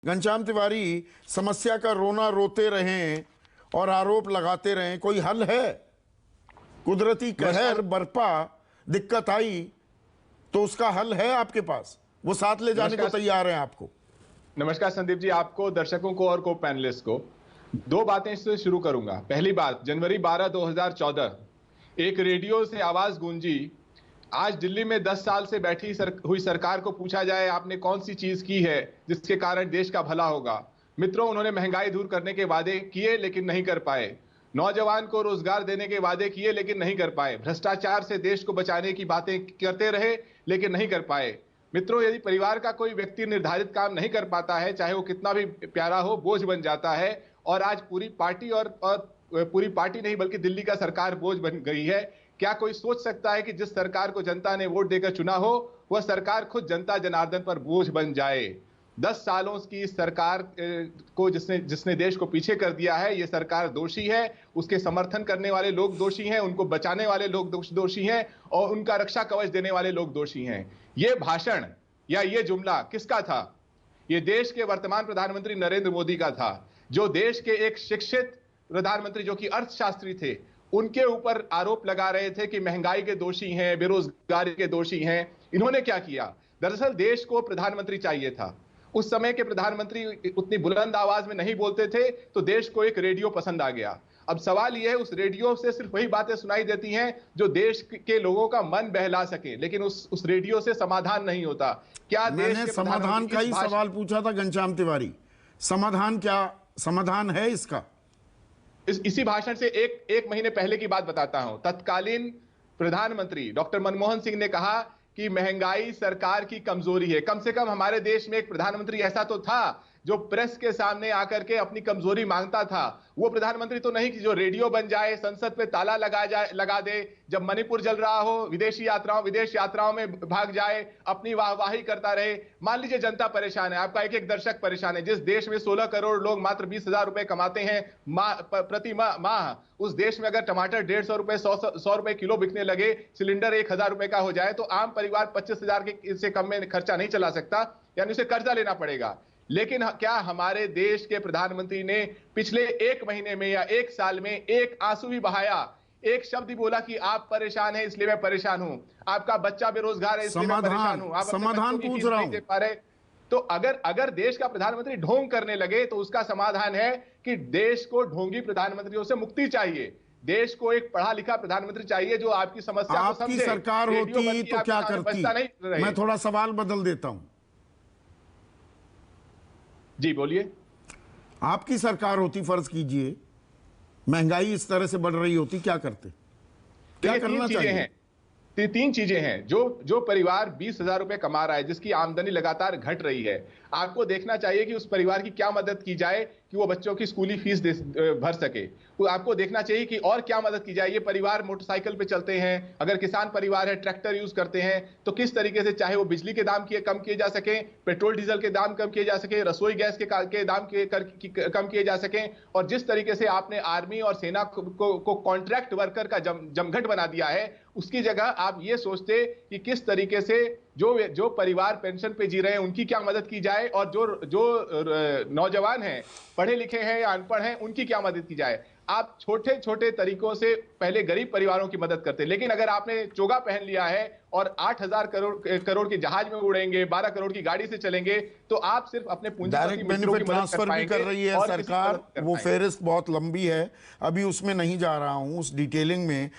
घनश्याम तिवारी, समस्या का रोना रोते रहें और आरोप लगाते रहें, कोई हल है? कुदरती कहर बरपा, दिक्कत आई तो उसका हल है आपके पास? वो साथ ले जाने को तैयार हैं आपको? नमस्कार संदीप जी, आपको, दर्शकों को और को पैनलिस्ट को। दो बातें इससे शुरू करूंगा। पहली बात, जनवरी 12 2014 एक रेडियो से आवाज गूंजी, आज दिल्ली में 10 साल से बैठी हुई सरकार को पूछा जाए आपने कौन सी चीज की है जिसके कारण देश का भला होगा। मित्रों, उन्होंने महंगाई दूर करने के वादे किए लेकिन नहीं कर पाए। नौजवान को रोजगार देने के वादे किए लेकिन नहीं कर पाए। भ्रष्टाचार से देश को बचाने की बातें करते रहे लेकिन नहीं कर पाए। मित्रों, यदि परिवार का कोई व्यक्ति निर्धारित काम नहीं कर पाता है, चाहे वो कितना भी प्यारा हो, बोझ बन जाता है। और आज पूरी पार्टी और पूरी पार्टी नहीं बल्कि दिल्ली का सरकार बोझ बन गई है। क्या कोई सोच सकता है कि जिस सरकार को जनता ने वोट देकर चुना हो, वह सरकार खुद जनता जनार्दन पर बोझ बन जाए? 10 सालों की इस सरकार को जिसने देश को पीछे कर दिया है, यह सरकार दोषी है। उसके समर्थन करने वाले लोग दोषी हैं, उनको बचाने वाले लोग दोषी हैं और उनका रक्षा कवच देने वाले लोग दोषी हैं। यह भाषण या यह जुमला किसका था? यह देश के वर्तमान प्रधानमंत्री नरेंद्र मोदी का था, जो देश के एक शिक्षित प्रधानमंत्री, जो कि अर्थशास्त्री थे, उनके ऊपर आरोप लगा रहे थे कि महंगाई के दोषी हैं, बेरोजगारी के दोषी हैं। इन्होंने क्या किया? दरअसल देश को प्रधानमंत्री चाहिए था। उस समय के प्रधानमंत्री उतनी बुलंद आवाज में नहीं बोलते थे, तो देश को एक रेडियो पसंद आ गया। अब सवाल यह है, उस रेडियो से सिर्फ वही बातें सुनाई देती हैं जो देश के लोगों का मन बहला सके, लेकिन उस रेडियो से समाधान नहीं होता। क्या मैंने समाधान का ही सवाल पूछा था घनश्याम तिवारी। समाधान क्या समाधान है इसका? इसी भाषण से एक महीने पहले की बात बताता हूं। तत्कालीन प्रधानमंत्री डॉक्टर मनमोहन सिंह ने कहा कि महंगाई सरकार की कमजोरी है। कम से कम हमारे देश में एक प्रधानमंत्री ऐसा तो था जो प्रेस के सामने आकर के अपनी कमजोरी मांगता था। वो प्रधानमंत्री तो नहीं कि जो रेडियो बन जाए, संसद पे ताला लगा दे, जब मणिपुर जल रहा हो विदेश यात्राओं में भाग जाए, अपनी वाहवाही करता रहे। मान लीजिए जनता परेशान है, आपका एक दर्शक परेशान है। जिस देश में 16 करोड़ लोग मात्र 20,000 रुपए कमाते हैं प्रति माह, उस देश में अगर टमाटर 150 रुपए 100 रुपए किलो बिकने लगे, सिलेंडर 1,000 रुपए का हो जाए, तो आम परिवार 25,000 से कम में खर्चा नहीं चला सकता, यानी उसे कर्जा लेना पड़ेगा। लेकिन क्या हमारे देश के प्रधानमंत्री ने पिछले एक महीने में या एक साल में एक आंसू भी बहाया? एक शब्द ही बोला कि आप परेशान हैं इसलिए मैं परेशान हूं, आपका बच्चा बेरोजगार है इसलिए मैं परेशान हूं, आप समाधान पूछ रहा हूं। दे पा रहे? तो अगर देश का प्रधानमंत्री ढोंग करने लगे तो उसका समाधान है कि देश को ढोंगी प्रधानमंत्रियों से मुक्ति चाहिए। देश को एक पढ़ा लिखा प्रधानमंत्री चाहिए जो आपकी समस्या को समझे। आपकी सरकार होती तो क्या करती? मैं थोड़ा सवाल बदल देता हूं। जी बोलिए। आपकी सरकार होती, फर्ज कीजिए महंगाई इस तरह से बढ़ रही होती, क्या करते? क्या करना चाहिए? तीन चीजें हैं। जो परिवार 20,000 रुपए कमा रहा है, जिसकी आमदनी लगातार घट रही है, आपको देखना चाहिए कि उस परिवार की क्या मदद की जाए कि वो बच्चों की स्कूली फीस भर सके। तो आपको देखना चाहिए कि और क्या मदद की जाए। ये परिवार मोटरसाइकिल पे चलते हैं, अगर किसान परिवार है ट्रैक्टर यूज करते हैं, तो किस तरीके से चाहे वो बिजली के दाम कम किए जा सके, पेट्रोल डीजल के दाम कम किए जा सके, रसोई गैस के दाम कम किए जा सकें। और जिस तरीके से आपने आर्मी और सेना को कॉन्ट्रैक्ट वर्कर का जमघट बना दिया है, उसकी जगह आप ये सोचते कि किस तरीके से जो परिवार पेंशन पे जी रहे हैं उनकी क्या मदद की जाए, और जो नौजवान हैं, पढ़े लिखे हैं या अनपढ़ हैं, उनकी क्या मदद की जाए। आप छोटे छोटे तरीकों से पहले गरीब परिवारों की मदद करते। लेकिन अगर आपने चोगा पहन लिया है और 8,000 करोड़ के जहाज में उड़ेंगे, 12 करोड़ की गाड़ी से चलेंगे, तो आप सिर्फ अपने डायरेक्ट बेनिफिट ट्रांसफर भी कर रही है सरकार। वो फेहरिस्त बहुत लंबी है, अभी उसमें नहीं जा रहा हूं, उस डिटेलिंग में।